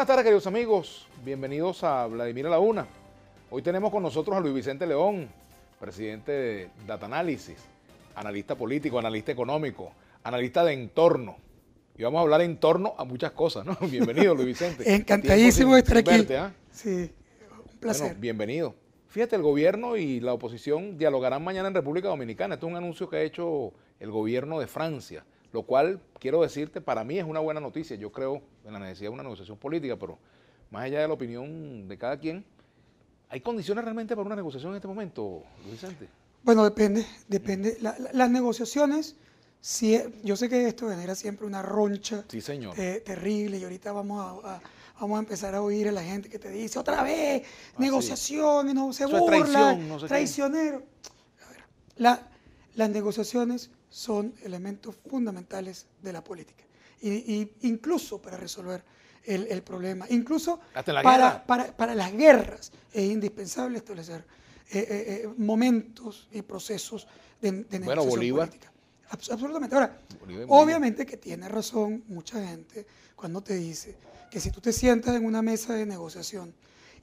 buenas tardes, queridos amigos. Bienvenidos a Vladimir a la Una. Hoy tenemos con nosotros a Luis Vicente León, presidente de Data Análisis, analista político, analista económico, analista de entorno. Y vamos a hablar en torno a muchas cosas, ¿no? Bienvenido, Luis Vicente. Encantadísimo de estar aquí. Verte, ¿eh? Sí, un placer. Bueno, bienvenido. Fíjate, el gobierno y la oposición dialogarán mañana en República Dominicana. Esto es un anuncio que ha hecho el gobierno de Francia, lo cual, quiero decirte, para mí es una buena noticia. Yo creo en la necesidad de una negociación política, pero más allá de la opinión de cada quien, ¿hay condiciones realmente para una negociación en este momento, Luis Vicente? Bueno, depende. Las negociaciones, sí, yo sé que esto genera siempre una roncha, sí, señor, terrible, y ahorita vamos a empezar a oír a la gente que te dice otra vez, negociación, y no se eso burla, es traición, no sé traicionero. A ver, las negociaciones son elementos fundamentales de la política, y incluso para resolver el problema, incluso para las guerras es indispensable establecer momentos y procesos de negociación política. Absolutamente. Ahora, obviamente que tiene razón mucha gente cuando te dice que si tú te sientas en una mesa de negociación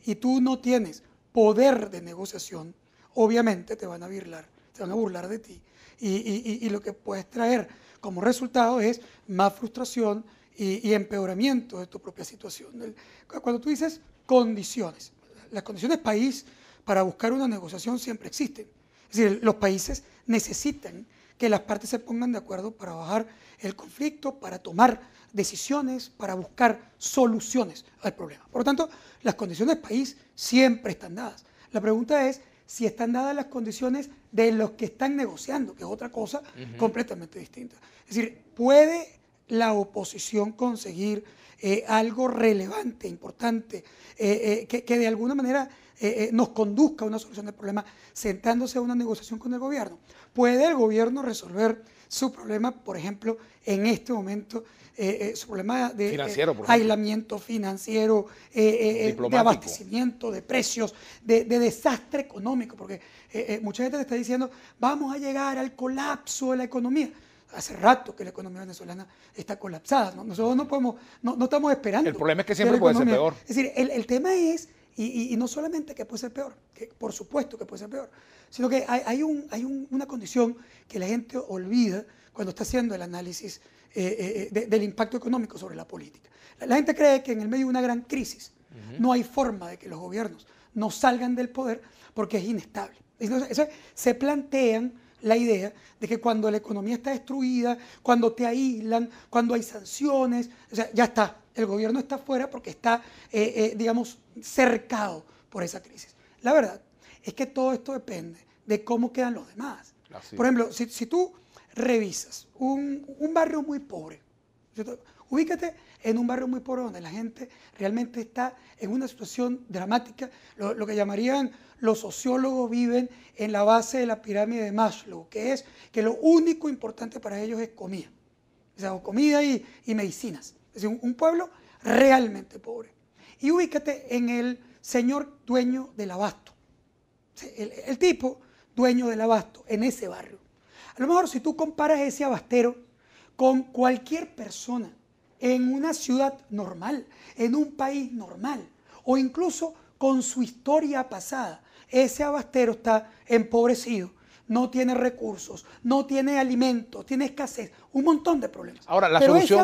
y tú no tienes poder de negociación, obviamente te van a burlar de ti. Y lo que puedes traer como resultado es más frustración y empeoramiento de tu propia situación. Cuando tú dices condiciones, las condiciones país para buscar una negociación siempre existen. Es decir, los países necesitan que las partes se pongan de acuerdo para bajar el conflicto, para tomar decisiones, para buscar soluciones al problema. Por lo tanto, las condiciones país siempre están dadas. La pregunta es si están dadas las condiciones de los que están negociando, que es otra cosa completamente distinta. Es decir, ¿puede la oposición conseguir algo relevante, importante, que de alguna manera nos conduzca a una solución del problema sentándose a una negociación con el gobierno? ¿Puede el gobierno resolver su problema, por ejemplo, en este momento, su problema de aislamiento financiero, de abastecimiento, de precios, de desastre económico? Porque mucha gente te está diciendo, vamos a llegar al colapso de la economía. Hace rato que la economía venezolana está colapsada, ¿no? Nosotros no estamos esperando. El problema es que siempre puede ser peor. Es decir, el tema es, y no solamente que puede ser peor, que por supuesto que puede ser peor, sino que hay una condición que la gente olvida cuando está haciendo el análisis del impacto económico sobre la política. La gente cree que en el medio de una gran crisis no hay forma de que los gobiernos no salgan del poder porque es inestable. Entonces, se plantean la idea de que cuando la economía está destruida, cuando te aíslan, cuando hay sanciones, o sea, ya está, el gobierno está fuera porque está, digamos, cercado por esa crisis. La verdad es que todo esto depende de cómo quedan los demás. Así. Por ejemplo, si tú revisas un barrio muy pobre, ¿cierto? Ubícate en un barrio muy pobre donde la gente realmente está en una situación dramática, lo que llamarían los sociólogos viven en la base de la pirámide de Maslow, que es que lo único importante para ellos es comida, o sea, comida y medicinas. Es decir, un pueblo realmente pobre. Y ubícate en el señor dueño del abasto, el tipo dueño del abasto en ese barrio. A lo mejor si tú comparas ese abastero con cualquier persona en una ciudad normal, en un país normal, o incluso con su historia pasada, ese abastero está empobrecido, no tiene recursos, no tiene alimentos, tiene escasez, un montón de problemas. Ahora, Pero ese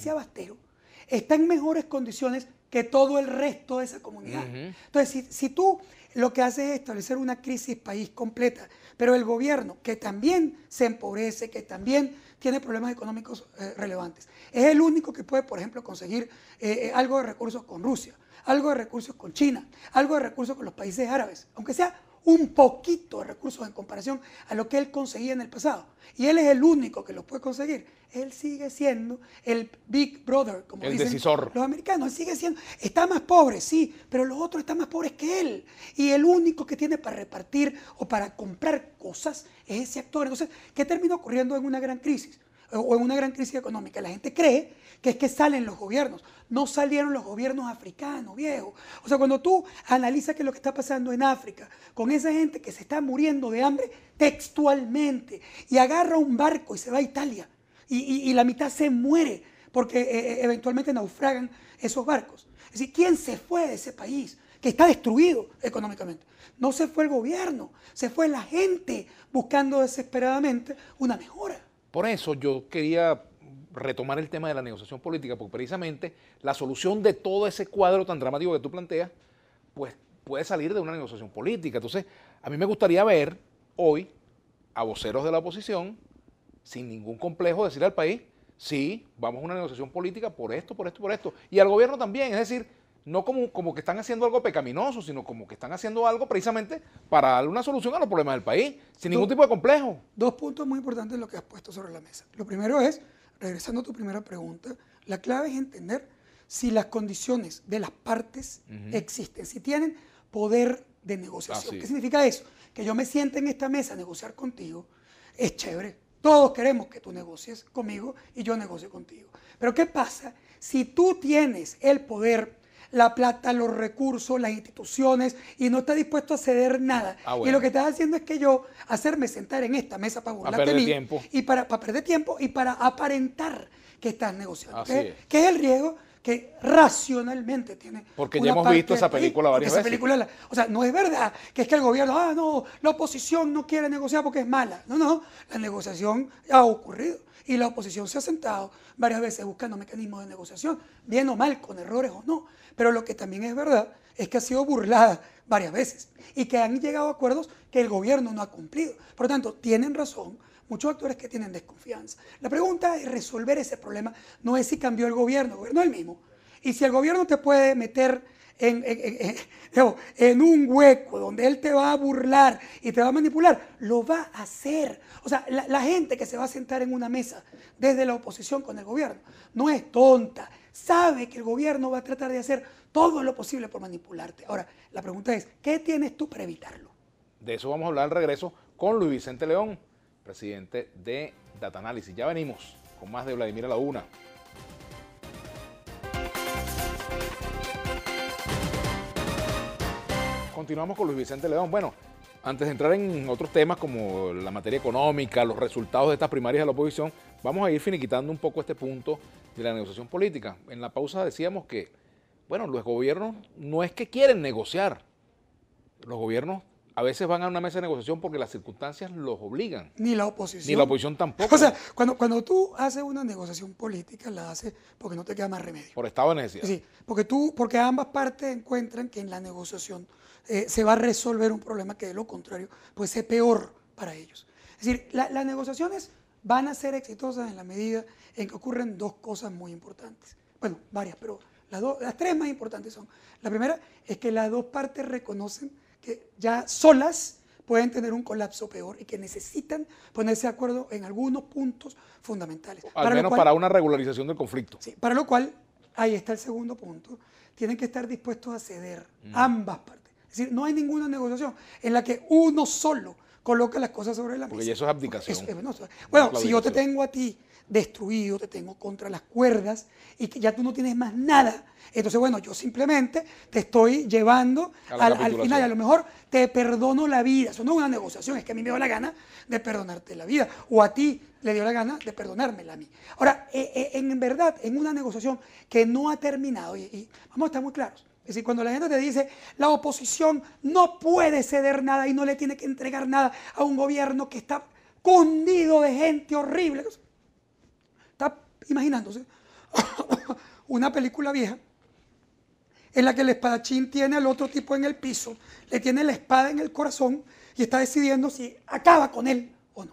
abastero está en mejores condiciones que todo el resto de esa comunidad. Entonces, si tú lo que haces es establecer una crisis país completa, pero el gobierno, que también se empobrece, que también tiene problemas económicos relevantes, es el único que puede, por ejemplo, conseguir algo de recursos con Rusia, algo de recursos con China, algo de recursos con los países árabes, aunque sea un poquito de recursos en comparación a lo que él conseguía en el pasado. Y él es el único que los puede conseguir. Él sigue siendo el Big Brother, como dicen decisor. Los americanos. Él sigue siendo, está más pobre, sí, pero los otros están más pobres que él. Y el único que tiene para repartir o para comprar cosas es ese actor. Entonces, ¿qué terminó ocurriendo en una gran crisis? O en una gran crisis económica? La gente cree que es que salen los gobiernos. No salieron los gobiernos africanos, viejo. O sea, cuando tú analizas qué es lo que está pasando en África, con esa gente que se está muriendo de hambre textualmente, y agarra un barco y se va a Italia, y la mitad se muere porque eventualmente naufragan esos barcos. Es decir, ¿quién se fue de ese país que está destruido económicamente? No se fue el gobierno, se fue la gente buscando desesperadamente una mejora. Por eso yo quería retomar el tema de la negociación política, porque precisamente la solución de todo ese cuadro tan dramático que tú planteas, pues puede salir de una negociación política. Entonces, a mí me gustaría ver hoy a voceros de la oposición, sin ningún complejo, decirle al país, sí, vamos a una negociación política por esto, por esto, por esto. Y al gobierno también, es decir, no como que están haciendo algo pecaminoso, sino como que están haciendo algo precisamente para darle una solución a los problemas del país, sin ningún tipo de complejo. Dos puntos muy importantes en lo que has puesto sobre la mesa. Lo primero es, regresando a tu primera pregunta, la clave es entender si las condiciones de las partes existen, si tienen poder de negociación. ¿Qué significa eso? Que yo me siente en esta mesa a negociar contigo, es chévere. Todos queremos que tú negocies conmigo y yo negocie contigo. Pero ¿qué pasa si tú tienes el poder, la plata, los recursos, las instituciones y no estás dispuesto a ceder nada? Bueno. Y lo que estás haciendo es que yo hacerme sentar en esta mesa para burlarte de mí tiempo. Y para perder tiempo y para aparentar que estás negociando. ¿Qué es el riesgo que racionalmente tiene? Porque ya hemos visto esa película varias veces. O sea, no es verdad que es que el gobierno, no, la oposición no quiere negociar porque es mala. No, la negociación ha ocurrido y la oposición se ha sentado varias veces buscando mecanismos de negociación, bien o mal, con errores o no. Pero lo que también es verdad es que ha sido burlada varias veces y que han llegado a acuerdos que el gobierno no ha cumplido. Por lo tanto, tienen razón muchos actores que tienen desconfianza. La pregunta es resolver ese problema, no es si cambió el gobierno es el mismo. Y si el gobierno te puede meter en un hueco donde él te va a burlar y te va a manipular, lo va a hacer. O sea, la gente que se va a sentar en una mesa desde la oposición con el gobierno no es tonta, sabe que el gobierno va a tratar de hacer todo lo posible por manipularte. Ahora, la pregunta es, ¿qué tienes tú para evitarlo? De eso vamos a hablar al regreso con Luis Vicente León, presidente de Data Analysis. Ya venimos con más de Vladimir a la Una. Continuamos con Luis Vicente León. Bueno, antes de entrar en otros temas como la materia económica, los resultados de estas primarias de la oposición, vamos a ir finiquitando un poco este punto de la negociación política. En la pausa decíamos que, bueno, los gobiernos no es que quieren negociar. Los gobiernos a veces van a una mesa de negociación porque las circunstancias los obligan. Ni la oposición. Ni la oposición tampoco. O sea, cuando tú haces una negociación política, la haces porque no te queda más remedio. Por estado de necesidad. Sí, porque ambas partes encuentran que en la negociación se va a resolver un problema que de lo contrario puede ser peor para ellos. Es decir, las negociaciones van a ser exitosas en la medida en que ocurren dos cosas muy importantes. Bueno, varias, pero las tres más importantes son. La primera es que las dos partes reconocen que ya solas pueden tener un colapso peor y que necesitan ponerse de acuerdo en algunos puntos fundamentales. Al menos para una regularización del conflicto. Sí, para lo cual, ahí está el segundo punto, tienen que estar dispuestos a ceder ambas partes. Es decir, no hay ninguna negociación en la que uno solo coloca las cosas sobre la mesa. Porque eso es abdicación. Bueno, si yo te tengo a ti destruido, te tengo contra las cuerdas y que ya tú no tienes más nada, entonces bueno, yo simplemente te estoy llevando al final y a lo mejor te perdono la vida. Eso no es una negociación, es que a mí me dio la gana de perdonarte la vida o a ti le dio la gana de perdonármela a mí. Ahora, en verdad, en una negociación que no ha terminado, y vamos a estar muy claros, es decir, cuando la gente te dice la oposición no puede ceder nada y no le tiene que entregar nada a un gobierno que está cundido de gente horrible, está imaginándose una película vieja en la que el espadachín tiene al otro tipo en el piso, le tiene la espada en el corazón y está decidiendo si acaba con él o no.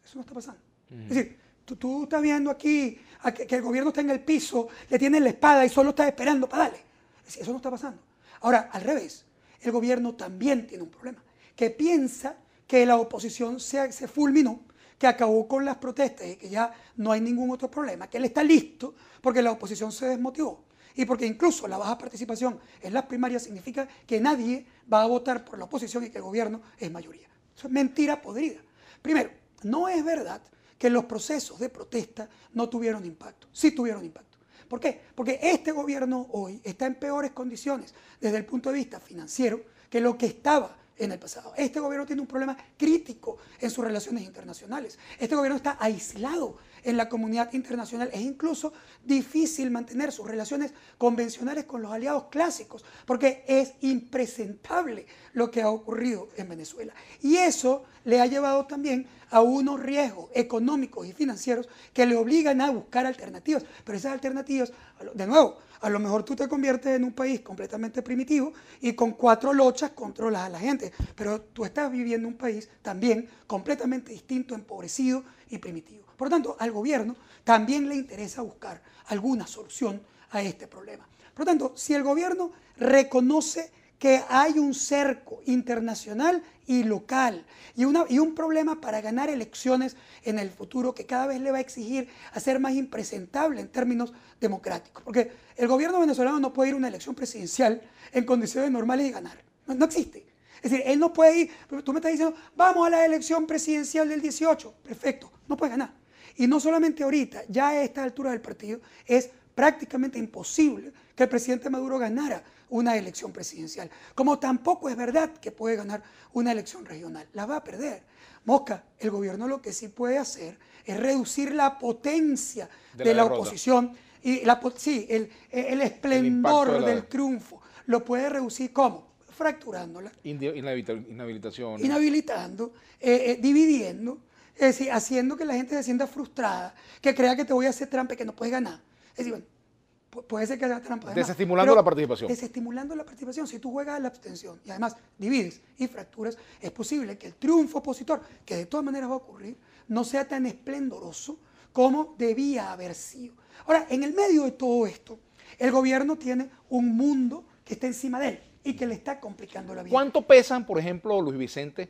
Eso no está pasando. Es decir, tú estás viendo aquí que el gobierno está en el piso, le tiene la espada y solo está esperando para darle. Es decir, eso no está pasando. Ahora, al revés, el gobierno también tiene un problema, que piensa que la oposición se fulminó, que acabó con las protestas y que ya no hay ningún otro problema, que él está listo porque la oposición se desmotivó y porque incluso la baja participación en las primarias significa que nadie va a votar por la oposición y que el gobierno es mayoría. Eso es mentira podrida. Primero, no es verdad que los procesos de protesta no tuvieron impacto. Sí tuvieron impacto. ¿Por qué? Porque este gobierno hoy está en peores condiciones desde el punto de vista financiero que lo que estaba en el pasado. Este gobierno tiene un problema crítico en sus relaciones internacionales. Este gobierno está aislado en la comunidad internacional. Es incluso difícil mantener sus relaciones convencionales con los aliados clásicos, porque es impresentable lo que ha ocurrido en Venezuela. Y eso le ha llevado también a unos riesgos económicos y financieros que le obligan a buscar alternativas. Pero esas alternativas, de nuevo, a lo mejor tú te conviertes en un país completamente primitivo y con 4 lochas controlas a la gente. Pero tú estás viviendo un país también completamente distinto, empobrecido y primitivo. Por lo tanto, al gobierno también le interesa buscar alguna solución a este problema. Por lo tanto, si el gobierno reconoce que hay un cerco internacional y local y un problema para ganar elecciones en el futuro que cada vez le va a exigir a ser más impresentable en términos democráticos. Porque el gobierno venezolano no puede ir a una elección presidencial en condiciones normales y ganar. No existe. Es decir, él no puede ir, tú me estás diciendo, vamos a la elección presidencial del 18. Perfecto, no puede ganar. Y no solamente ahorita, ya a esta altura del partido es prácticamente imposible que el presidente Maduro ganara una elección presidencial. Como tampoco es verdad que puede ganar una elección regional. La va a perder. Mosca, el gobierno lo que sí puede hacer es reducir la potencia de la oposición y el esplendor del triunfo. Lo puede reducir, ¿cómo? Fracturándola. Inhabilitando, dividiendo, es decir, haciendo que la gente se sienta frustrada, que crea que te voy a hacer trampa y que no puedes ganar. Es decir, bueno, puede ser que haga trampa. Desestimulando la participación. Desestimulando la participación. Si tú juegas a la abstención y además divides y fracturas, es posible que el triunfo opositor, que de todas maneras va a ocurrir, no sea tan esplendoroso como debía haber sido. Ahora, en el medio de todo esto, el gobierno tiene un mundo que está encima de él y que le está complicando la vida. ¿Cuánto pesan, por ejemplo, Luis Vicente,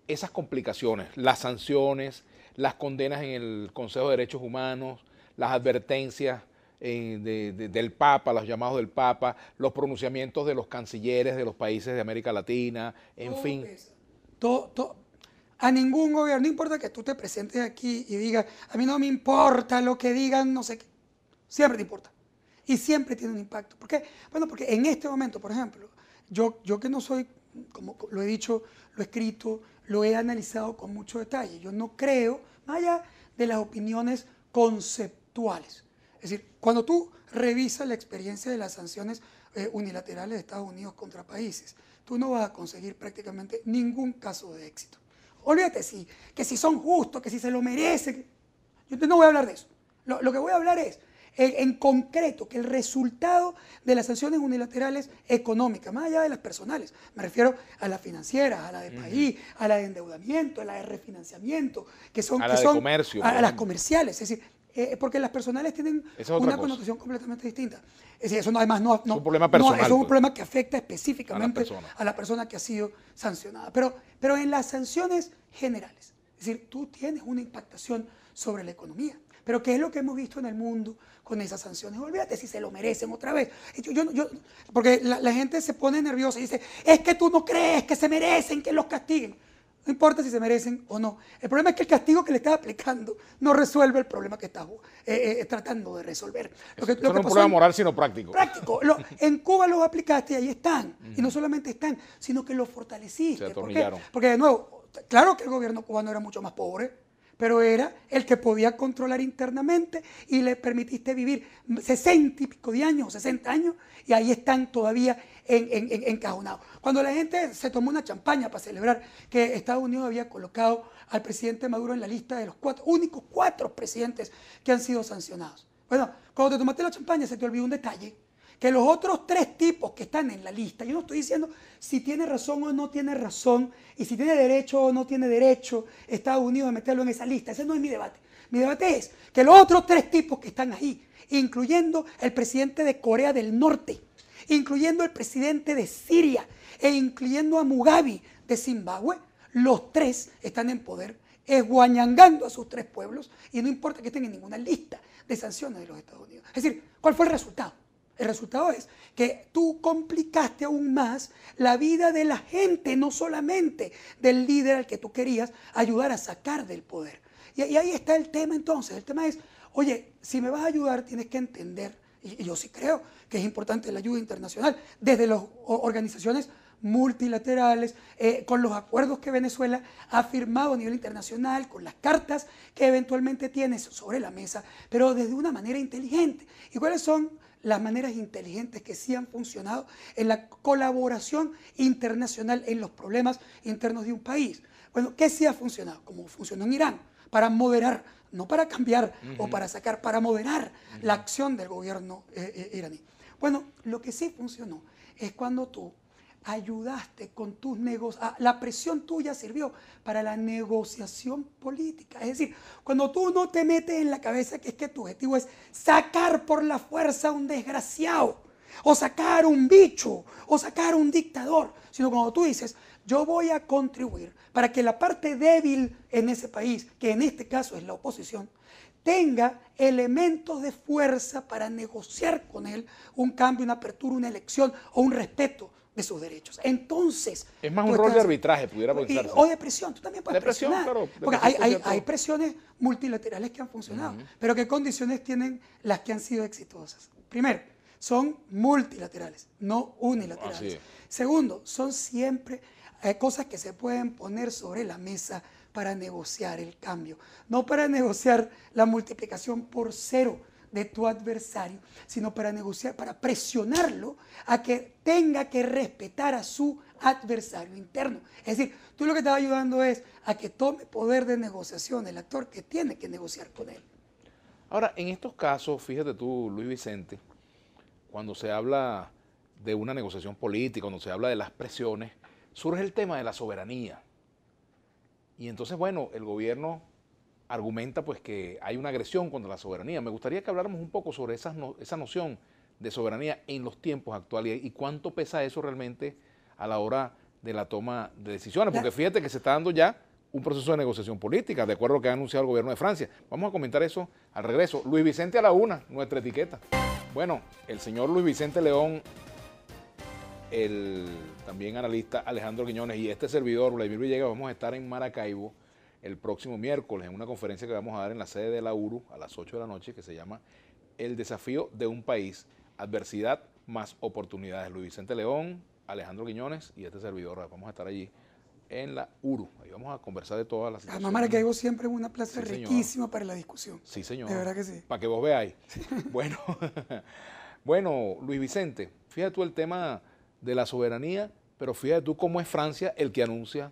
esas complicaciones? Las sanciones, las condenas en el Consejo de Derechos Humanos, las advertencias del Papa, los llamados del Papa, los pronunciamientos de los cancilleres de los países de América Latina, en fin. A ningún gobierno, no importa que tú te presentes aquí y digas, a mí no me importa lo que digan, no sé qué, siempre te importa. Y siempre tiene un impacto. ¿Por qué? Bueno, porque en este momento, por ejemplo, yo que no soy, como lo he dicho, lo he escrito, lo he analizado con mucho detalle. Yo no creo, más allá de las opiniones conceptuales. Es decir, cuando tú revisas la experiencia de las sanciones unilaterales de Estados Unidos contra países, tú no vas a conseguir prácticamente ningún caso de éxito. Olvídate que si son justos, que si se lo merecen. Yo no voy a hablar de eso. Lo que voy a hablar es, en concreto, que el resultado de las sanciones unilaterales económicas, más allá de las personales, me refiero a las financieras, a la de país, a la de endeudamiento, a la de refinanciamiento, a la de comercio, a las comerciales, es decir, porque las personales tienen una connotación completamente distinta. Es decir, eso además no es un problema personal. Eso es un problema que afecta específicamente a la persona que ha sido sancionada. Pero en las sanciones generales, es decir, tú tienes una impactación sobre la economía. Pero ¿qué es lo que hemos visto en el mundo con esas sanciones? Olvídate si se lo merecen otra vez. Porque la gente se pone nerviosa y dice, es que tú no crees que se merecen que los castiguen. No importa si se merecen o no. El problema es que el castigo que le estás aplicando no resuelve el problema que estás tratando de resolver. Eso no es un problema moral, sino práctico. Práctico. En Cuba los aplicaste y ahí están. Y no solamente están, sino que los fortaleciste. Se atornillaron. Porque, de nuevo, claro que el gobierno cubano era mucho más pobre, pero era el que podía controlar internamente y le permitiste vivir 60 y pico de años, 60 años, y ahí están todavía encajonados. Cuando la gente se tomó una champaña para celebrar que Estados Unidos había colocado al presidente Maduro en la lista de los únicos cuatro presidentes que han sido sancionados. Bueno, cuando te tomaste la champaña se te olvidó un detalle, que los otros 3 tipos que están en la lista, yo no estoy diciendo si tiene razón o no tiene razón, y si tiene derecho o no tiene derecho Estados Unidos a meterlo en esa lista. Ese no es mi debate. Mi debate es que los otros 3 tipos que están ahí, incluyendo el presidente de Corea del Norte, incluyendo el presidente de Siria e incluyendo a Mugabe de Zimbabue, los 3 están en poder, esguañangando a sus 3 pueblos, y no importa que estén en ninguna lista de sanciones de los Estados Unidos. Es decir, ¿cuál fue el resultado? El resultado es que tú complicaste aún más la vida de la gente, no solamente del líder al que tú querías ayudar a sacar del poder. Y ahí está el tema entonces. El tema es, oye, si me vas a ayudar tienes que entender, y yo sí creo que es importante la ayuda internacional, desde las organizaciones multilaterales, con los acuerdos que Venezuela ha firmado a nivel internacional, con las cartas que eventualmente tienes sobre la mesa, pero desde una manera inteligente. ¿Y cuáles son las maneras inteligentes que sí han funcionado en la colaboración internacional en los problemas internos de un país? Bueno, ¿qué sí ha funcionado? Como funcionó en Irán, para moderar, no para cambiar o para sacar, para moderar la acción del gobierno iraní. Bueno, lo que sí funcionó es cuando tú ayudaste con tus negocios, la presión tuya sirvió para la negociación política. Es decir, cuando tú no te metes en la cabeza que es que tu objetivo es sacar por la fuerza a un desgraciado, o sacar un bicho, o sacar un dictador, sino cuando tú dices, yo voy a contribuir para que la parte débil en ese país, que en este caso es la oposición, tenga elementos de fuerza para negociar con él un cambio, una apertura, una elección o un respeto de sus derechos. Entonces... Es más un rol de arbitraje, pudiera pensarse. O de presión, tú también puedes presionar. Claro, porque hay presiones multilaterales que han funcionado, pero ¿qué condiciones tienen las que han sido exitosas? Primero, son multilaterales, no unilaterales. Segundo, son siempre cosas que se pueden poner sobre la mesa para negociar el cambio, no para negociar la multiplicación por cero de tu adversario, sino para negociar, para presionarlo a que tenga que respetar a su adversario interno. Es decir, tú lo que estás ayudando es a que tome poder de negociación el actor que tiene que negociar con él. Ahora, en estos casos, fíjate tú, Luis Vicente, cuando se habla de una negociación política, cuando se habla de las presiones, surge el tema de la soberanía. Y entonces, bueno, el gobierno argumenta pues que hay una agresión contra la soberanía. Me gustaría que habláramos un poco sobre esa noción de soberanía en los tiempos actuales y cuánto pesa eso realmente a la hora de la toma de decisiones, porque fíjate que se está dando ya un proceso de negociación política, de acuerdo a lo que ha anunciado el gobierno de Francia. Vamos a comentar eso al regreso. Luis Vicente a la una, nuestra etiqueta. Bueno, el señor Luis Vicente León, el también analista Alejandro Quiñones y este servidor, Vladimir Villegas, vamos a estar en Maracaibo el próximo miércoles en una conferencia que vamos a dar en la sede de la URU a las 8 de la noche que se llama El desafío de un país, adversidad más oportunidades. Luis Vicente León, Alejandro Quiñones y este servidor, vamos a estar allí en la URU. Ahí vamos a conversar de todas las situaciones. Además, Maracaibo siempre es una plaza riquísima para la discusión. Sí, señor. De verdad que sí. Para que vos veáis. Bueno, bueno, Luis Vicente, fíjate tú el tema de la soberanía, pero fíjate tú cómo es Francia el que anuncia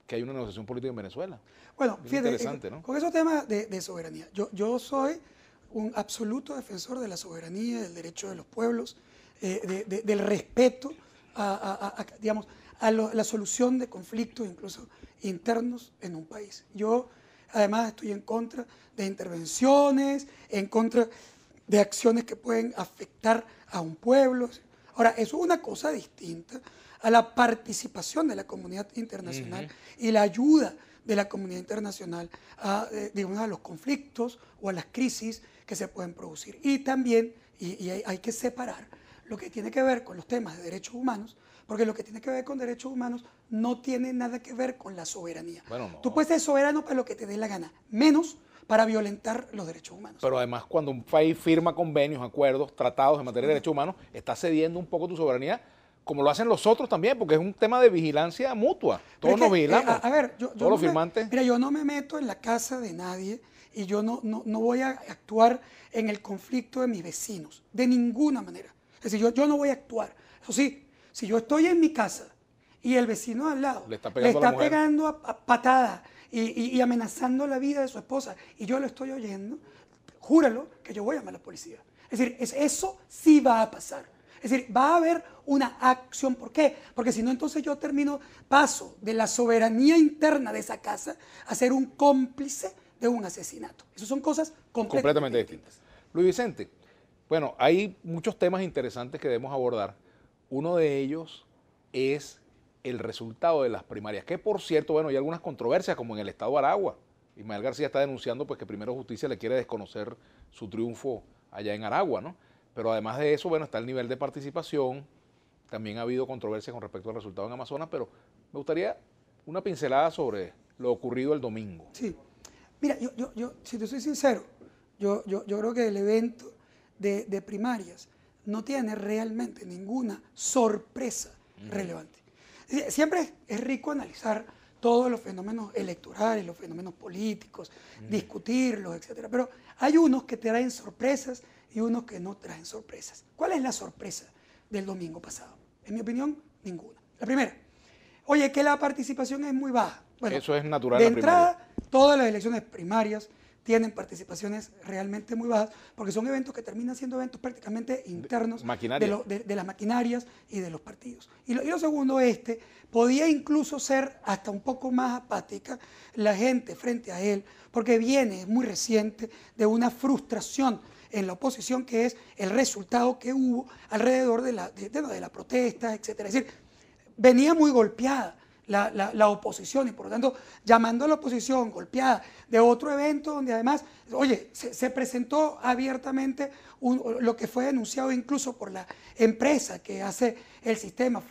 que hay una negociación política en Venezuela. Bueno, es fíjate, interesante, ¿no? Con esos temas de soberanía, yo soy un absoluto defensor de la soberanía, del derecho de los pueblos, del respeto digamos, a la solución de conflictos, incluso internos, en un país. Yo, además, estoy en contra de intervenciones, en contra de acciones que pueden afectar a un pueblo. Ahora, eso es una cosa distinta a la participación de la comunidad internacional y la ayuda de la comunidad internacional a los conflictos o a las crisis que se pueden producir. Y también hay que separar lo que tiene que ver con los temas de derechos humanos, porque lo que tiene que ver con derechos humanos no tiene nada que ver con la soberanía. Bueno, no. Tú puedes ser soberano para lo que te dé la gana, menos para violentar los derechos humanos. Pero además, cuando un país firma convenios, acuerdos, tratados en materia de derechos humanos, está cediendo un poco tu soberanía, como lo hacen los otros también, porque es un tema de vigilancia mutua. Todos nos vigilamos. Todos los firmantes. Mira, yo no me meto en la casa de nadie y yo no voy a actuar en el conflicto de mis vecinos, de ninguna manera. Es decir, yo no voy a actuar. Eso sí, si yo estoy en mi casa y el vecino al lado le está pegando a patadas y amenazando la vida de su esposa y yo lo estoy oyendo, júralo que yo voy a llamar a la policía. Es decir, eso sí va a pasar. Es decir, va a haber una acción. ¿Por qué? Porque si no, entonces yo paso de la soberanía interna de esa casa a ser un cómplice de un asesinato. Esas son cosas completamente distintas. Luis Vicente, bueno, hay muchos temas interesantes que debemos abordar. Uno de ellos es el resultado de las primarias, que por cierto, bueno, hay algunas controversias, como en el estado de Aragua. Ismael García está denunciando pues, que Primero Justicia le quiere desconocer su triunfo allá en Aragua, ¿no? Pero además de eso, bueno, está el nivel de participación. También ha habido controversia con respecto al resultado en Amazonas, pero me gustaría una pincelada sobre lo ocurrido el domingo. Sí. Mira, yo si te soy sincero, yo creo que el evento de primarias no tiene realmente ninguna sorpresa relevante. Siempre es rico analizar todos los fenómenos electorales, los fenómenos políticos, discutirlos, etcétera. Pero hay unos que traen sorpresas y unos que no traen sorpresas. ¿Cuál es la sorpresa del domingo pasado? En mi opinión, ninguna. La primera, oye, que la participación es muy baja. Bueno, eso es natural. De entrada, todas las elecciones primarias tienen participaciones realmente muy bajas, porque son eventos que terminan siendo eventos prácticamente internos de las maquinarias y de los partidos. Y lo segundo, podía incluso ser hasta un poco más apática la gente frente a él, porque es muy reciente, de una frustración en la oposición, que es el resultado que hubo alrededor de la protesta, etc. Es decir, venía muy golpeada la oposición, y por lo tanto llamando a la oposición golpeada de otro evento donde además, oye, se presentó abiertamente lo que fue denunciado incluso por la empresa que hace el sistema,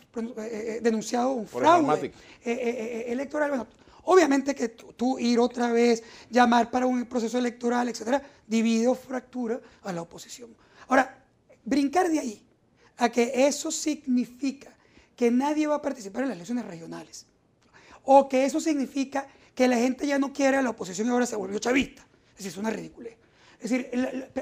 denunciado un fraude electoral. Bueno, obviamente que tú ir otra vez, llamar para un proceso electoral, etcétera, divide o fractura a la oposición. Ahora, brincar de ahí a que eso significa que nadie va a participar en las elecciones regionales, o que eso significa que la gente ya no quiere a la oposición y ahora se volvió chavista. Es decir, es una ridiculez. Es decir,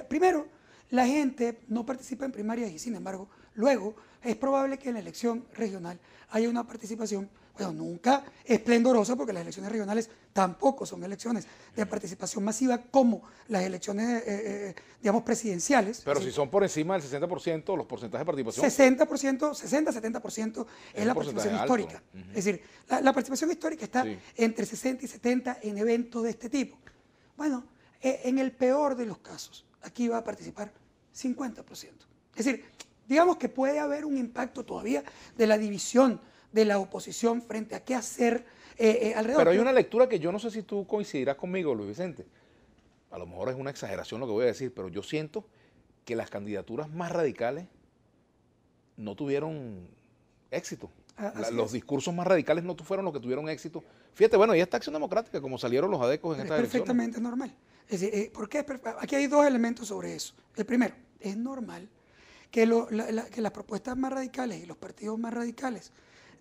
primero, la gente no participa en primarias y, sin embargo, luego es probable que en la elección regional haya una participación, bueno, nunca esplendorosa, porque las elecciones regionales tampoco son elecciones de participación masiva como las elecciones, digamos, presidenciales. Pero si son por encima del 60%, los porcentajes de participación. 60-70% es la participación histórica. Es decir, la participación histórica está entre 60 y 70 en eventos de este tipo. Bueno, en el peor de los casos, aquí va a participar 50%. Es decir, digamos que puede haber un impacto todavía de la división de la oposición frente a qué hacer alrededor. Pero hay una lectura que yo no sé si tú coincidirás conmigo, Luis Vicente. A lo mejor es una exageración lo que voy a decir, pero yo siento que las candidaturas más radicales no tuvieron éxito. Los discursos más radicales no fueron los que tuvieron éxito. Fíjate, bueno, y esta Acción Democrática, como salieron los adecos en esta elección. Es perfectamente normal. Es decir, ¿por qué? Aquí hay dos elementos sobre eso. El primero, es normal que las propuestas más radicales y los partidos más radicales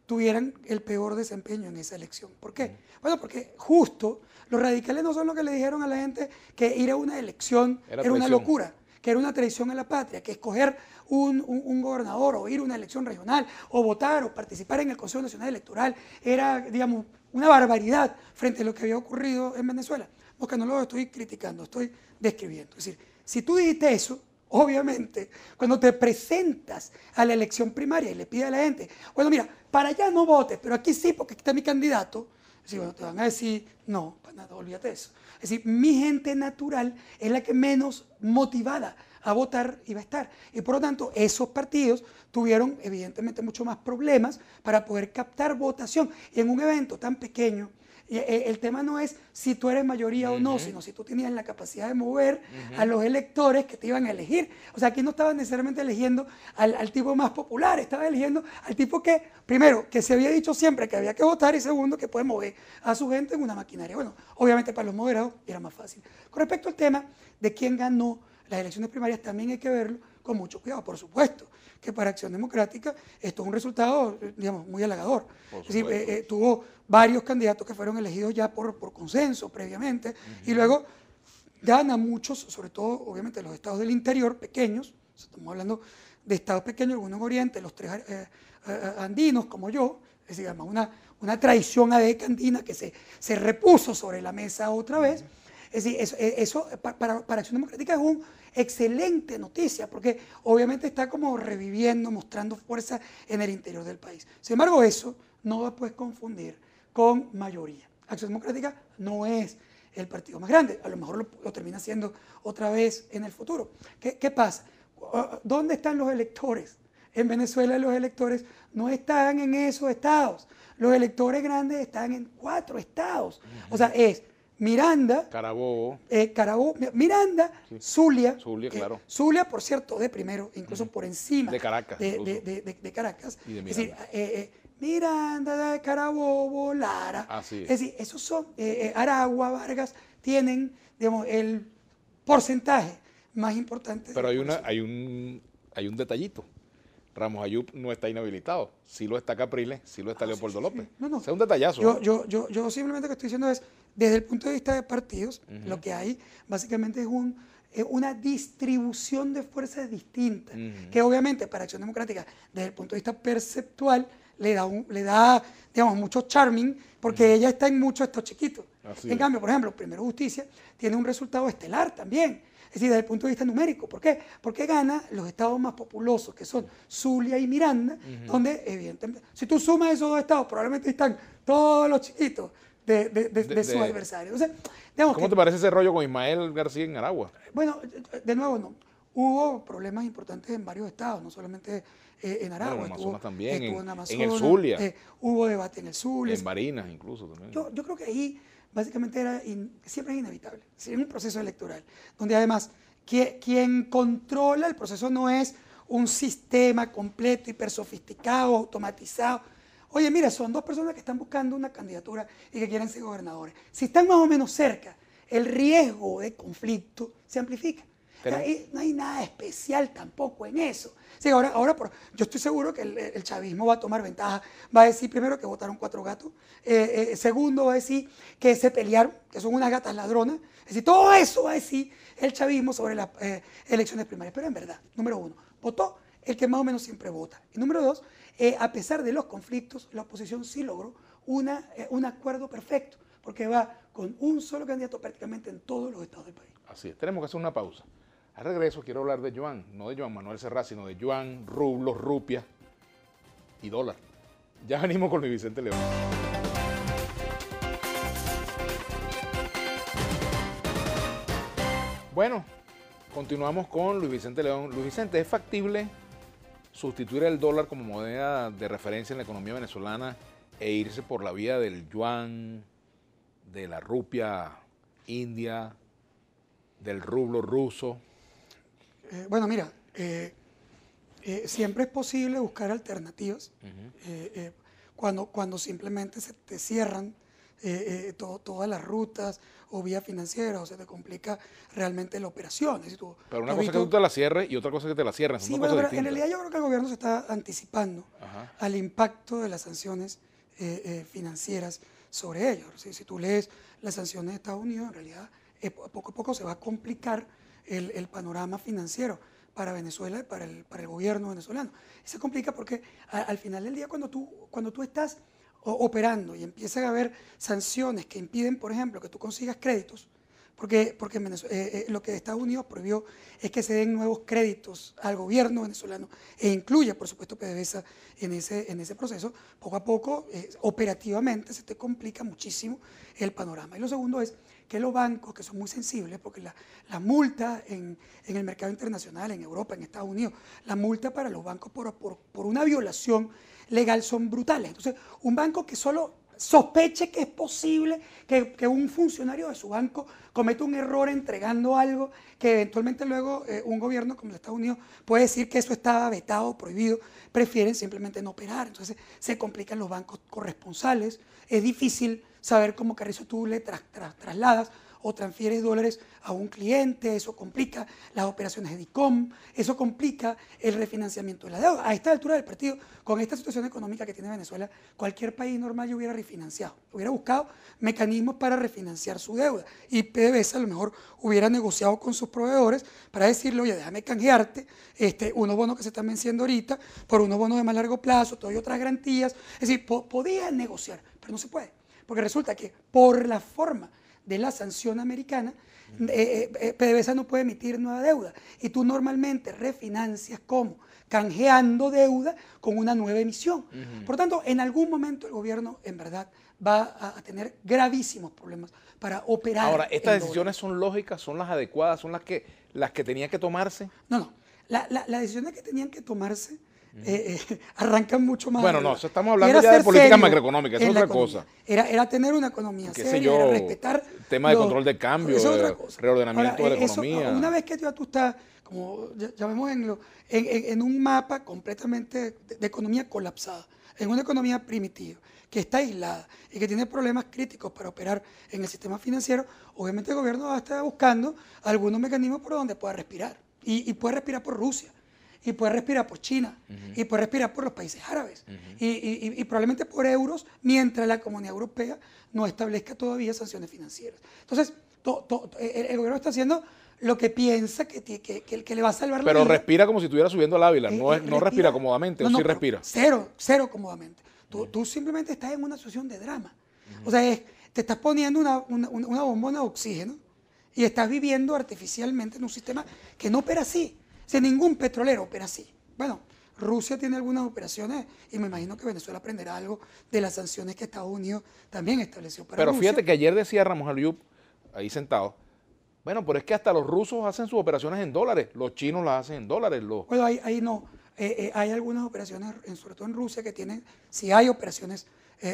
tuvieran el peor desempeño en esa elección. ¿Por qué? Bueno, porque justo los radicales no son los que le dijeron a la gente que ir a una elección era una locura, que era una traición a la patria, que escoger un gobernador o ir a una elección regional o votar o participar en el Consejo Nacional Electoral era, digamos, una barbaridad frente a lo que había ocurrido en Venezuela. Porque no lo estoy criticando, estoy describiendo. Es decir, si tú dijiste eso, obviamente, cuando te presentas a la elección primaria y le pides a la gente, bueno, mira, para allá no votes, pero aquí sí, porque aquí está mi candidato, es decir, bueno, te van a decir, no, para nada, olvídate de eso. Es decir, mi gente natural es la que menos motivada a votar iba a estar. Y por lo tanto, esos partidos tuvieron evidentemente mucho más problemas para poder captar votación. Y en un evento tan pequeño, el tema no es si tú eres mayoría o no, sino si tú tenías la capacidad de mover a los electores que te iban a elegir. O sea, aquí no estaban necesariamente eligiendo al tipo más popular, estaban eligiendo al tipo que, primero, que se había dicho siempre que había que votar, y segundo, que puede mover a su gente en una maquinaria. Bueno, obviamente para los moderados era más fácil. Con respecto al tema de quién ganó las elecciones primarias, también hay que verlo con mucho cuidado. Por supuesto que para Acción Democrática esto es un resultado, digamos, muy halagador. Es decir, tuvo varios candidatos que fueron elegidos ya por consenso previamente, y luego gana muchos, sobre todo, obviamente, los estados del interior pequeños. Estamos hablando de estados pequeños, algunos en Oriente, los tres andinos como yo. Es decir, además una traición adeca andina que se repuso sobre la mesa otra vez. Es decir, eso para Acción Democrática es una excelente noticia, porque obviamente está como reviviendo, mostrando fuerza en el interior del país. Sin embargo, eso no va a poder confundir con mayoría. Acción Democrática no es el partido más grande, a lo mejor lo termina siendo otra vez en el futuro. ¿Qué pasa? ¿Dónde están los electores? En Venezuela los electores no están en esos estados. Los electores grandes están en 4 estados. O sea, es Miranda, Carabobo, Miranda, sí. Zulia, claro. Zulia, por cierto, de primero, incluso por encima de Caracas. De Caracas. Y de Miranda. Es decir, Miranda, de Carabobo, Lara. Así es decir, esos son, Aragua, Vargas, tienen, digamos, el porcentaje más importante. Pero hay un detallito. Ramos Ayub no está inhabilitado. Sí lo está Capriles, sí lo está Leopoldo López. No, no. Ese es un detallazo. Yo simplemente lo que estoy diciendo es, desde el punto de vista de partidos, lo que hay básicamente es una distribución de fuerzas distintas, que obviamente para Acción Democrática, desde el punto de vista perceptual, le da digamos, mucho charming, porque ella está en muchos estos chiquitos. En cambio, por ejemplo, Primero Justicia tiene un resultado estelar también. Es decir, desde el punto de vista numérico. ¿Por qué? Porque gana los estados más populosos, que son Zulia y Miranda, donde, evidentemente, si tú sumas esos dos estados, probablemente están todos los chiquitos de sus adversarios. Entonces, ¿cómo te parece ese rollo con Ismael García en Aragua? Bueno, de nuevo, no. Hubo problemas importantes en varios estados, no solamente en Aragua. Bueno, en Amazonas también, en Amazonas, en el Zulia. Hubo debate en el Zulia. En Barinas incluso también. Yo creo que ahí básicamente siempre es inevitable. Es un proceso electoral, donde además quien controla el proceso no es un sistema completo, hipersofisticado, automatizado. Oye, mira, son dos personas que están buscando una candidatura y que quieren ser gobernadores. Si están más o menos cerca, el riesgo de conflicto se amplifica. Ahí no hay nada especial tampoco en eso. Sí, ahora yo estoy seguro que el chavismo va a tomar ventaja. Va a decir primero que votaron 4 gatos. Segundo va a decir que se pelearon, que son unas gatas ladronas. Es decir, todo eso va a decir el chavismo sobre las elecciones primarias. Pero en verdad, número 1, votó el que más o menos siempre vota. Y número 2, a pesar de los conflictos, la oposición sí logró un acuerdo perfecto, porque va con un solo candidato prácticamente en todos los estados del país. Así es, tenemos que hacer una pausa. Al regreso quiero hablar de yuan, no de Joan Manuel Serrat, sino de yuan, rublos, rupias y dólar. Ya venimos con Luis Vicente León. Bueno, continuamos con Luis Vicente León. Luis Vicente, ¿es factible sustituir el dólar como moneda de referencia en la economía venezolana e irse por la vía del yuan, de la rupia india, del rublo ruso? Bueno, mira, siempre es posible buscar alternativas cuando simplemente se te cierran todas las rutas o vías financieras o se te complica realmente la operación. Pero una cosa es que tú te la cierres y otra cosa es que te la cierren. Sí, bueno, pero en realidad yo creo que el gobierno se está anticipando al impacto de las sanciones financieras sobre ellos. Si tú lees las sanciones de Estados Unidos, en realidad poco a poco se va a complicar el panorama financiero para Venezuela y para el gobierno venezolano. Y se complica porque al final del día cuando tú estás operando y empiezan a haber sanciones que impiden, por ejemplo, que tú consigas créditos, porque lo que Estados Unidos prohibió es que se den nuevos créditos al gobierno venezolano e incluye, por supuesto, PDVSA en ese proceso. Poco a poco, operativamente, se te complica muchísimo el panorama. Y lo segundo es que los bancos, que son muy sensibles, porque la multa en el mercado internacional, en Europa, en Estados Unidos, la multa para los bancos por una violación legal son brutales. Entonces, un banco que solo sospeche que es posible que un funcionario de su banco cometa un error entregando algo que eventualmente luego un gobierno como el de Estados Unidos puede decir que eso estaba vetado o prohibido, prefieren simplemente no operar. Entonces se complican los bancos corresponsales, es difícil saber cómo Carrizo tú le trasladas o transfieres dólares a un cliente, eso complica las operaciones de DICOM, eso complica el refinanciamiento de la deuda. A esta altura del partido, con esta situación económica que tiene Venezuela, cualquier país normal ya hubiera refinanciado, hubiera buscado mecanismos para refinanciar su deuda y PDVSA a lo mejor hubiera negociado con sus proveedores para decirle, oye, déjame canjearte unos bonos que se están venciendo ahorita por unos bonos de más largo plazo, todavía otras garantías. Es decir, podía negociar, pero no se puede, porque resulta que por la forma de la sanción americana, PDVSA no puede emitir nueva deuda y tú normalmente refinancias como canjeando deuda con una nueva emisión. Por lo tanto, en algún momento el gobierno en verdad va a tener gravísimos problemas para operar. Ahora, ¿estas decisiones son lógicas, son las adecuadas, son las que tenían que tomarse? No. Las decisiones que tenían que tomarse arrancan mucho más. Bueno, no, estamos hablando ya de política macroeconómica, es otra cosa. Era tener una economía seria, era respetar. Tema de control de cambio, reordenamiento de la economía. Una vez que tú estás, como ya vemos en un mapa completamente de economía colapsada, en una economía primitiva, que está aislada y que tiene problemas críticos para operar en el sistema financiero, obviamente el gobierno va a estar buscando algunos mecanismos por donde pueda respirar. Y puede respirar por Rusia. y puede respirar por China, y puede respirar por los países árabes, y probablemente por euros, mientras la Comunidad Europea no establezca todavía sanciones financieras. Entonces, el gobierno está haciendo lo que piensa que le va a salvar la vida. Pero respira como si estuviera subiendo al Ávila, no respira cómodamente, o sí respira. Cero cómodamente. Tú simplemente estás en una situación de drama. O sea, te estás poniendo una bombona de oxígeno y estás viviendo artificialmente en un sistema que no opera así. O sea, ningún petrolero opera así. Bueno, Rusia tiene algunas operaciones y me imagino que Venezuela aprenderá algo de las sanciones que Estados Unidos también estableció para Rusia. Pero fíjate que ayer decía Ramos Aliub, ahí sentado, bueno, pero es que hasta los rusos hacen sus operaciones en dólares, los chinos las hacen en dólares. Bueno, ahí no. Hay algunas operaciones, sobre todo en Rusia, que tienen, sí hay operaciones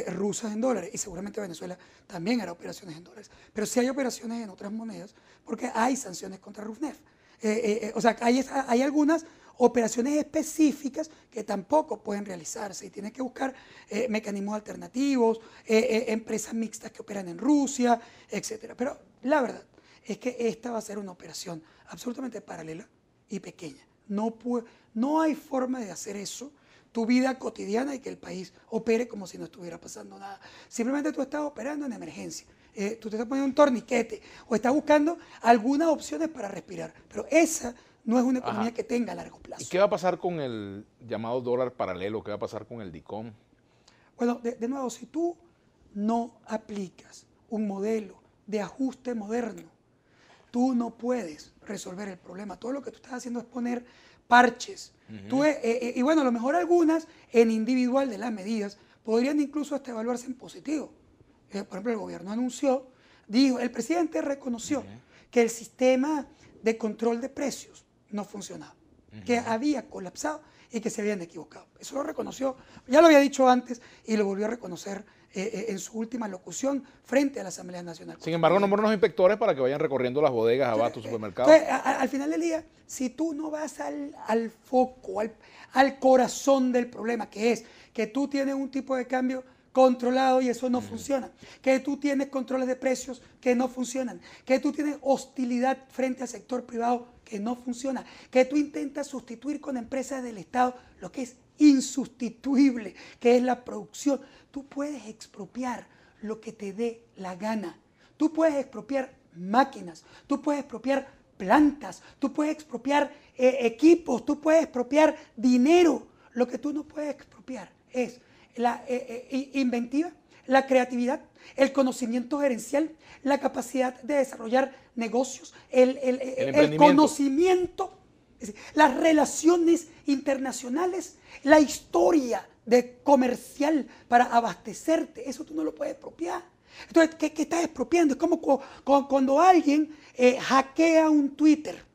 rusas en dólares, y seguramente Venezuela también hará operaciones en dólares, pero sí hay operaciones en otras monedas, porque hay sanciones contra Rosneft. O sea, hay algunas operaciones específicas que tampoco pueden realizarse y tienen que buscar mecanismos alternativos, empresas mixtas que operan en Rusia, etcétera. Pero la verdad es que esta va a ser una operación absolutamente paralela y pequeña. No hay forma de hacer eso, tu vida cotidiana, y que el país opere como si no estuviera pasando nada. Simplemente tú estás operando en emergencia. Tú te estás poniendo un torniquete o estás buscando algunas opciones para respirar. Pero esa no es una economía que tenga a largo plazo. ¿Y qué va a pasar con el llamado dólar paralelo? ¿Qué va a pasar con el DICOM? Bueno, de nuevo, si tú no aplicas un modelo de ajuste moderno, tú no puedes resolver el problema. Todo lo que tú estás haciendo es poner parches. Y bueno, a lo mejor algunas en individual de las medidas podrían incluso hasta evaluarse en positivo. Por ejemplo, el gobierno anunció, el presidente reconoció que el sistema de control de precios no funcionaba, que había colapsado y que se habían equivocado. Eso lo reconoció, ya lo había dicho antes y lo volvió a reconocer en su última locución frente a la Asamblea Nacional. Sin embargo, nombró unos inspectores para que vayan recorriendo las bodegas, abastos, supermercados. Entonces, al final del día, si tú no vas al foco, al corazón del problema, que es que tú tienes un tipo de cambio controlado y eso no funciona, que tú tienes controles de precios que no funcionan, que tú tienes hostilidad frente al sector privado que no funciona, que tú intentas sustituir con empresas del Estado lo que es insustituible, que es la producción. Tú puedes expropiar lo que te dé la gana. Tú puedes expropiar máquinas, tú puedes expropiar plantas, tú puedes expropiar equipos, tú puedes expropiar dinero. Lo que tú no puedes expropiar es la inventiva, la creatividad, el conocimiento gerencial, la capacidad de desarrollar negocios, el conocimiento, es decir, las relaciones internacionales, la historia comercial para abastecerte. Eso tú no lo puedes expropiar. Entonces, ¿qué estás expropiando? Es como cuando alguien hackea un Twitter.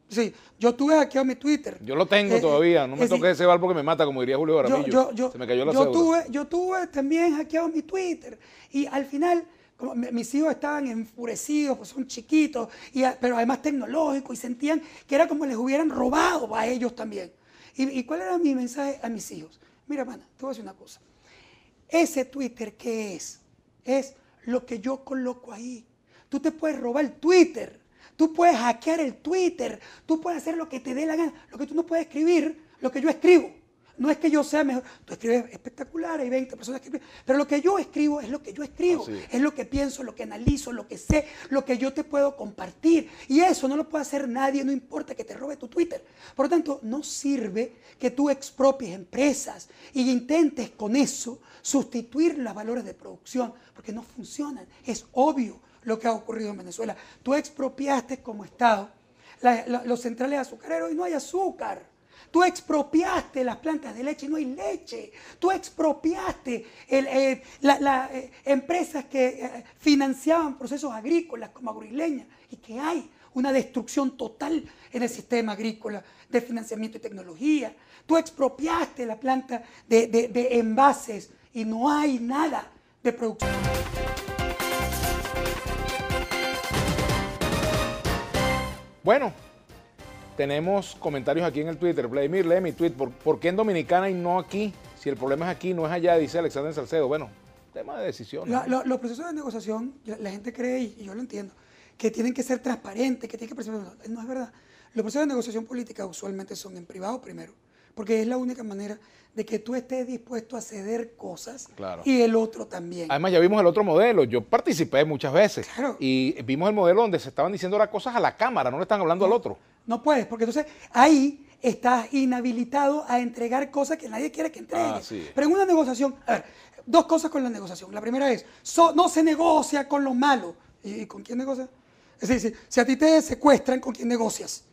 Sí, yo tuve hackeado mi Twitter. Yo lo tengo todavía, no me toque ese bar porque me mata, como diría Julio Jaramillo. Se me cayó la cédula. Yo tuve también hackeado mi Twitter y al final, como mis hijos estaban enfurecidos, pues son chiquitos, pero además tecnológicos, y sentían que era como les hubieran robado a ellos también. ¿Y cuál era mi mensaje a mis hijos? Mira, mana, te voy a decir una cosa. Ese Twitter, ¿qué es? Es lo que yo coloco ahí. Tú te puedes robar el Twitter. Tú puedes hackear el Twitter, tú puedes hacer lo que te dé la gana. Lo que tú no puedes escribir, lo que yo escribo. No es que yo sea mejor. Tú escribes espectacular, hay 20 personas que escriben. Pero lo que yo escribo es lo que yo escribo. Es lo que pienso, lo que analizo, lo que sé, lo que yo te puedo compartir. Y eso no lo puede hacer nadie, no importa que te robe tu Twitter. Por lo tanto, no sirve que tú expropies empresas y intentes con eso sustituir los valores de producción, porque no funcionan. Es obvio lo que ha ocurrido en Venezuela. Tú expropiaste como Estado los centrales azucareros y no hay azúcar. Tú expropiaste las plantas de leche y no hay leche. Tú expropiaste las empresas que financiaban procesos agrícolas como Agroisleña, y que hay una destrucción total en el sistema agrícola de financiamiento y tecnología. Tú expropiaste la planta de envases y no hay nada de producción. Bueno, tenemos comentarios aquí en el Twitter. Vladimir, lee mi tweet. ¿Por qué en Dominicana y no aquí? Si el problema es aquí, no es allá, dice Alexander Salcedo. Bueno, tema de decisión. Los procesos de negociación, la gente cree, y yo lo entiendo, que tienen que ser transparentes, que tienen que percibir. No es verdad. Los procesos de negociación política usualmente son en privado primero, porque es la única manera de que tú estés dispuesto a ceder cosas claro. y el otro también. Además, ya vimos el otro modelo. Yo participé muchas veces. Claro. Y vimos el modelo donde se estaban diciendo las cosas a la cámara, no le están hablando al otro. No puedes, porque entonces ahí estás inhabilitado a entregar cosas que nadie quiere que entregues. Sí. Pero en una negociación, a ver, dos cosas con la negociación. La primera es, no se negocia con los malos. ¿Y con quién negocias? Es decir, si a ti te secuestran, ¿con quién negocias?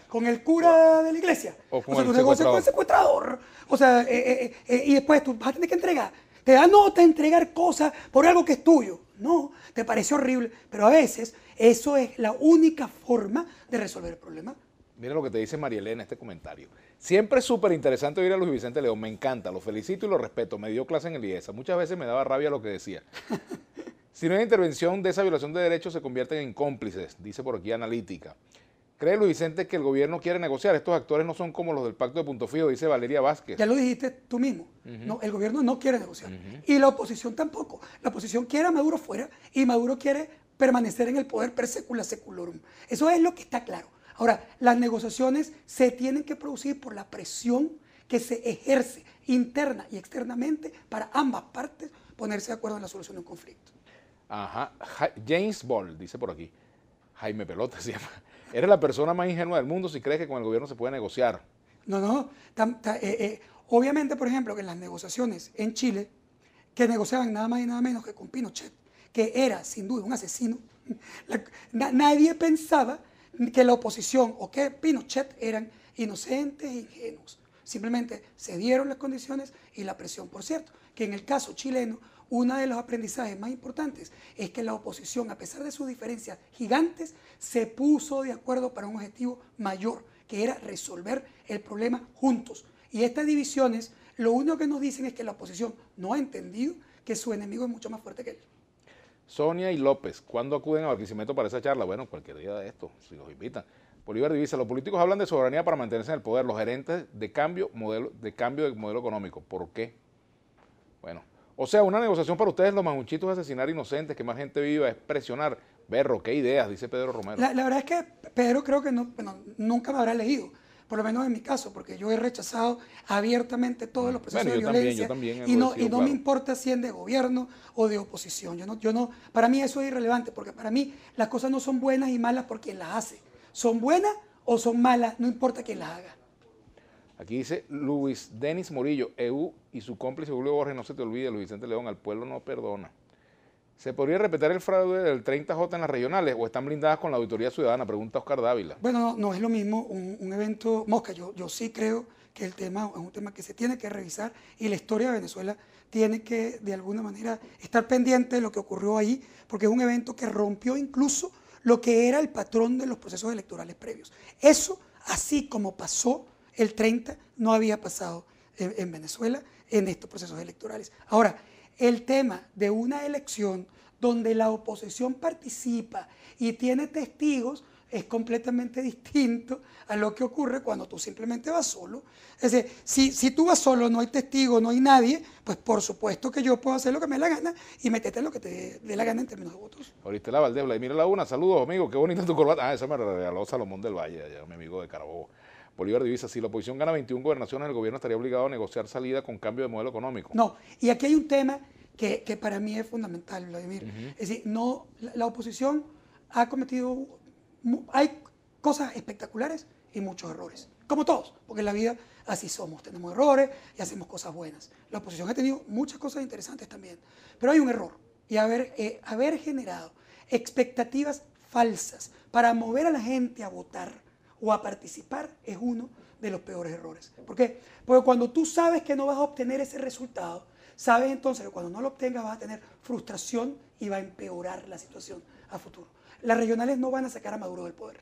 ¿Con el cura de la iglesia? O con sea, el tú negocias con el secuestrador. O sea, y después tú vas a tener que entregar. Te da nota entregar cosas por algo que es tuyo. No, te parece horrible, pero a veces eso es la única forma de resolver el problema. Mira lo que te dice María Elena en este comentario. Siempre es súper interesante oír a Luis Vicente León, me encanta, lo felicito y lo respeto, me dio clase en el IESA, muchas veces me daba rabia lo que decía. Si no hay intervención de esa violación de derechos se convierten en cómplices, dice por aquí Analítica. ¿Cree Luis Vicente que el gobierno quiere negociar? Estos actores no son como los del Pacto de Punto Fijo, dice Valeria Vázquez. Ya lo dijiste tú mismo. No, el gobierno no quiere negociar. Y la oposición tampoco. La oposición quiere a Maduro fuera y Maduro quiere permanecer en el poder per secula seculorum. Eso es lo que está claro. Ahora, las negociaciones se tienen que producir por la presión que se ejerce interna y externamente para ambas partes ponerse de acuerdo en la solución de un conflicto. Ajá. James Ball, dice por aquí. Jaime Pelota se llama. Eres la persona más ingenua del mundo si crees que con el gobierno se puede negociar. No. Obviamente, por ejemplo, que en las negociaciones en Chile, que negociaban nada más y nada menos que con Pinochet, que era sin duda un asesino, nadie pensaba que la oposición o que Pinochet eran inocentes e ingenuos. Simplemente se dieron las condiciones y la presión. Por cierto, que en el caso chileno, uno de los aprendizajes más importantes es que la oposición, a pesar de sus diferencias gigantes, se puso de acuerdo para un objetivo mayor, que era resolver el problema juntos. Y estas divisiones, lo único que nos dicen es que la oposición no ha entendido que su enemigo es mucho más fuerte que él. Sonia y López, ¿cuándo acuden a Barquisimeto para esa charla? Bueno, cualquier día de esto, si los invitan. Bolívar Divisa, los políticos hablan de soberanía para mantenerse en el poder, los gerentes de cambio de modelo económico. ¿Por qué? Bueno, o sea, una negociación para ustedes, los manguchitos, es asesinar inocentes, que más gente viva, es presionar. Berro, qué ideas, dice Pedro Romero. La verdad es que Pedro creo que nunca me habrá leído, por lo menos en mi caso, porque yo he rechazado abiertamente todos los procesos de violencia y no me importa si es de gobierno o de oposición. Para mí eso es irrelevante, porque para mí las cosas no son buenas y malas por quien las hace. Son buenas o son malas, no importa quién las haga. Aquí dice Luis Denis Morillo, EU y su cómplice Julio Borges, no se te olvide, Luis Vicente León, al pueblo no perdona. ¿Se podría repetir el fraude del 30J en las regionales o están blindadas con la auditoría ciudadana? Pregunta Oscar Dávila. Bueno, no es lo mismo un evento, Mosca, yo sí creo que el tema es un tema que se tiene que revisar y la historia de Venezuela tiene que de alguna manera estar pendiente de lo que ocurrió ahí, porque es un evento que rompió incluso lo que era el patrón de los procesos electorales previos. Eso, así como pasó el 30, no había pasado en Venezuela en estos procesos electorales. Ahora, el tema de una elección donde la oposición participa y tiene testigos es completamente distinto a lo que ocurre cuando tú simplemente vas solo. Es decir, si tú vas solo, no hay testigos, no hay nadie, pues por supuesto que yo puedo hacer lo que me dé la gana y meterte en lo que te dé la gana en términos de votos. Ahorita la Valdés, Vladimir Laguna, saludos amigo, qué bonita tu corbata. Ah, esa me la regaló Salomón del Valle, allá, mi amigo de Carabobo. Bolívar Divisa, si la oposición gana 21 gobernaciones, el gobierno estaría obligado a negociar salida con cambio de modelo económico. No, y aquí hay un tema que para mí es fundamental, Vladimir. Es decir, la oposición ha cometido, hay cosas espectaculares y muchos errores, como todos, porque en la vida así somos, tenemos errores y hacemos cosas buenas. La oposición ha tenido muchas cosas interesantes también, pero hay un error, y haber generado expectativas falsas para mover a la gente a votar o a participar es uno de los peores errores. ¿Por qué? Porque cuando tú sabes que no vas a obtener ese resultado, sabes entonces que cuando no lo obtengas vas a tener frustración y va a empeorar la situación a futuro. Las regionales no van a sacar a Maduro del poder.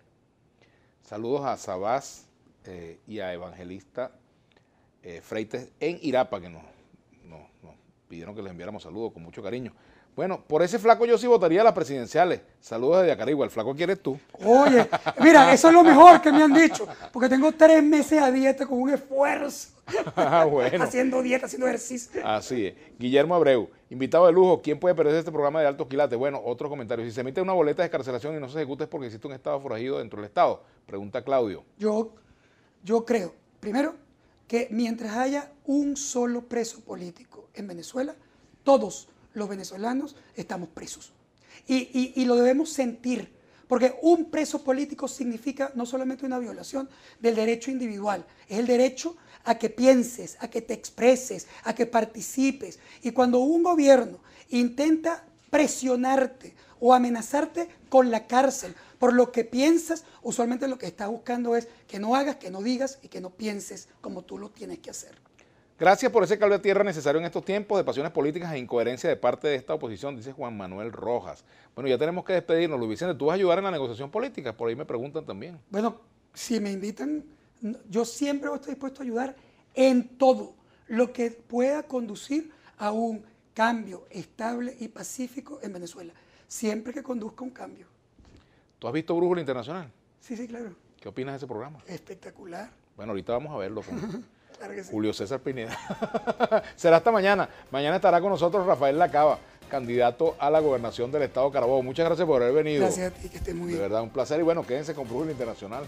Saludos a Sabás y a Evangelista Freites en Irapa, que pidieron que les enviáramos saludos con mucho cariño. Bueno, por ese flaco yo sí votaría a las presidenciales. Saludos desde Acarigua. El flaco quieres tú. Oye, mira, eso es lo mejor que me han dicho, porque tengo 3 meses a dieta con un esfuerzo. Bueno. Haciendo dieta, haciendo ejercicio. Así es. Guillermo Abreu, invitado de lujo. ¿Quién puede perderse este programa de altos quilates? Bueno, otro comentario. Si se emite una boleta de excarcelación y no se ejecuta es porque existe un estado forajido dentro del estado. Pregunta Claudio. Yo creo, primero, que mientras haya un solo preso político en Venezuela, todos los venezolanos estamos presos. Y lo debemos sentir, porque un preso político significa no solamente una violación del derecho individual, es el derecho a que pienses, a que te expreses, a que participes. Y cuando un gobierno intenta presionarte o amenazarte con la cárcel por lo que piensas, usualmente lo que está buscando es que no hagas, que no digas y que no pienses como tú lo tienes que hacer. Gracias por ese cable a tierra necesario en estos tiempos de pasiones políticas e incoherencia de parte de esta oposición, dice Juan Manuel Rojas. Bueno, ya tenemos que despedirnos. Luis Vicente, ¿tú vas a ayudar en la negociación política? Por ahí me preguntan también. Bueno, si me invitan, yo siempre estoy dispuesto a ayudar en todo lo que pueda conducir a un cambio estable y pacífico en Venezuela, siempre que conduzca un cambio. ¿Tú has visto Brújula Internacional? Sí, claro. ¿Qué opinas de ese programa? Espectacular. Bueno, ahorita vamos a verlo con Claro que sí. Julio César Pineda. Será hasta mañana. Mañana estará con nosotros Rafael Lacaba, candidato a la gobernación del estado Carabobo. Muchas gracias por haber venido. Gracias a ti, que estés muy bien. De verdad, un placer. Y bueno, quédense con Brújula Internacional.